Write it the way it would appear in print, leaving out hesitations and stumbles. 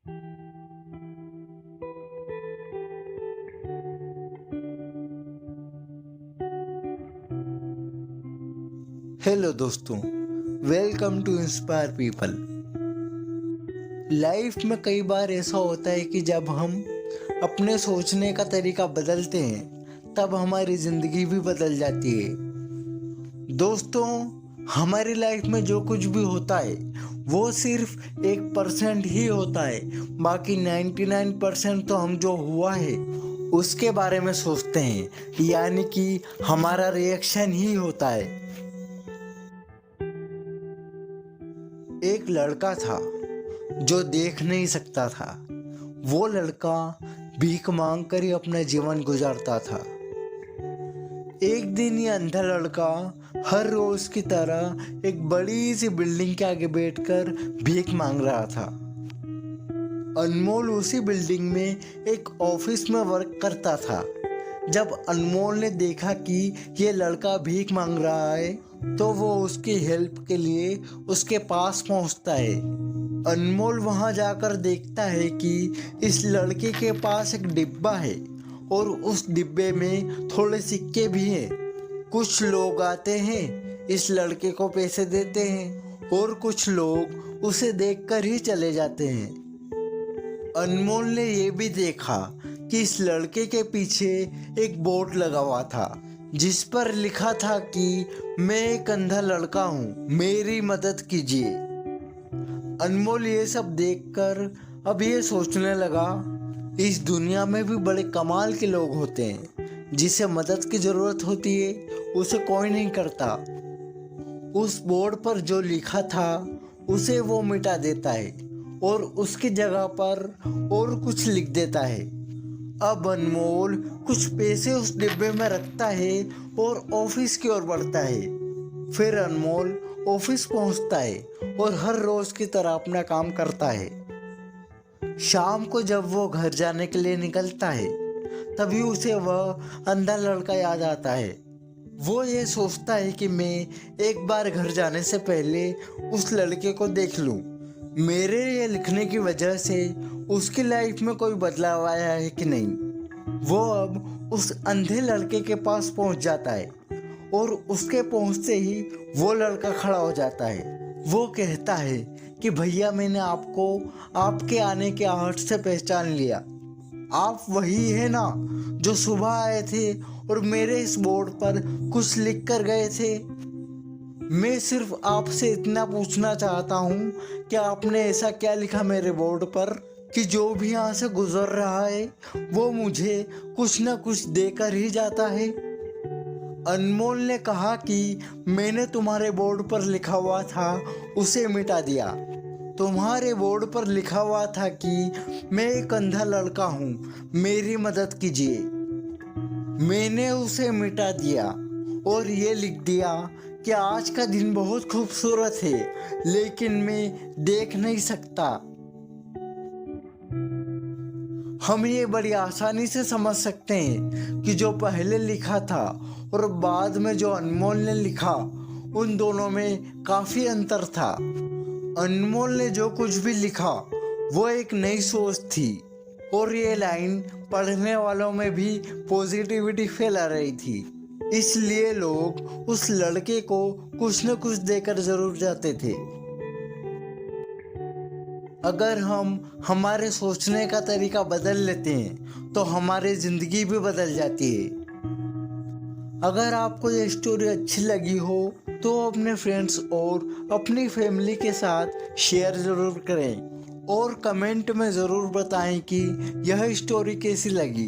Hello दोस्तों, welcome to inspire people. Life में कई बार ऐसा होता है कि जब हम अपने सोचने का तरीका बदलते हैं तब हमारी ज़िंदगी भी बदल जाती है। दोस्तों, हमारी लाइफ में जो कुछ भी होता है वो सिर्फ 1% ही होता है, बाकी 99% तो हम जो हुआ है उसके बारे में सोचते हैं, यानी कि हमारा रिएक्शन ही होता है। एक लड़का था जो देख नहीं सकता था। वो लड़का भीख मांग कर ही अपना जीवन गुजारता था। एक दिन ये अंधा लड़का हर रोज की तरह एक बड़ी सी बिल्डिंग के आगे बैठकर भीख मांग रहा था। अनमोल उसी बिल्डिंग में एक ऑफिस में वर्क करता था। जब अनमोल ने देखा कि ये लड़का भीख मांग रहा है तो वो उसकी हेल्प के लिए उसके पास पहुंचता है। अनमोल वहां जाकर देखता है कि इस लड़के के पास एक डिब्बा है और उस डिब्बे में थोड़े सिक्के भी हैं। कुछ लोग आते हैं, इस लड़के को पैसे देते हैं और कुछ लोग उसे देखकर ही चले जाते हैं। अनमोल ने ये भी देखा कि इस लड़के के पीछे एक बोर्ड लगा हुआ था जिस पर लिखा था कि मैं एक अंधा लड़का हूँ, मेरी मदद कीजिए। अनमोल ये सब देखकर अब ये सोचने लगा, इस दुनिया में भी बड़े कमाल के लोग होते हैं, जिसे मदद की जरूरत होती है उसे कोई नहीं करता। उस बोर्ड पर जो लिखा था उसे वो मिटा देता है और उसकी जगह पर और कुछ लिख देता है। अब अनमोल कुछ पैसे उस डिब्बे में रखता है और ऑफिस की ओर बढ़ता है। फिर अनमोल ऑफिस पहुंचता है और हर रोज की तरह अपना काम करता है। शाम को जब वो घर जाने के लिए निकलता है तभी उसे वह अंधा लड़का याद आता है। वो ये सोचता है कि मैं एक बार घर जाने से पहले उस लड़के को देख लूं। मेरे ये लिखने की वजह से उसकी लाइफ में कोई बदलाव आया है कि नहीं। वो अब उस अंधे लड़के के पास पहुंच जाता है और उसके पहुंचते ही वो लड़का खड़ा हो जाता है। वो कहता है कि भैया, मैंने आपको आपके आने के आहट से पहचान लिया। आप वही है ना जो सुबह आए थे और मेरे इस बोर्ड पर कुछ लिख कर गए थे। मैं सिर्फ आपसे इतना पूछना चाहता हूँ कि आपने ऐसा क्या लिखा मेरे बोर्ड पर कि जो भी यहाँ से गुजर रहा है वो मुझे कुछ ना कुछ देकर ही जाता है। अनमोल ने कहा कि मैंने तुम्हारे बोर्ड पर लिखा हुआ था उसे मिटा दिया। तुम्हारे बोर्ड पर लिखा हुआ था कि मैं एक अंधा लड़का हूँ, मेरी मदद कीजिए। मैंने उसे मिटा दिया और ये लिख दिया कि आज का दिन बहुत खूबसूरत है लेकिन मैं देख नहीं सकता। हम ये बड़ी आसानी से समझ सकते हैं कि जो पहले लिखा था और बाद में जो अनमोल ने लिखा उन दोनों में काफी अंतर था। अनमोल ने जो कुछ भी लिखा वो एक नई सोच थी और ये लाइन पढ़ने वालों में भी पॉजिटिविटी फैला रही थी। इसलिए लोग उस लड़के को कुछ न कुछ देकर जरूर जाते थे। अगर हम हमारे सोचने का तरीका बदल लेते हैं तो हमारी जिंदगी भी बदल जाती है। अगर आपको ये स्टोरी अच्छी लगी हो तो अपने फ्रेंड्स और अपनी फैमिली के साथ शेयर ज़रूर करें और कमेंट में ज़रूर बताएं कि यह स्टोरी कैसी लगी।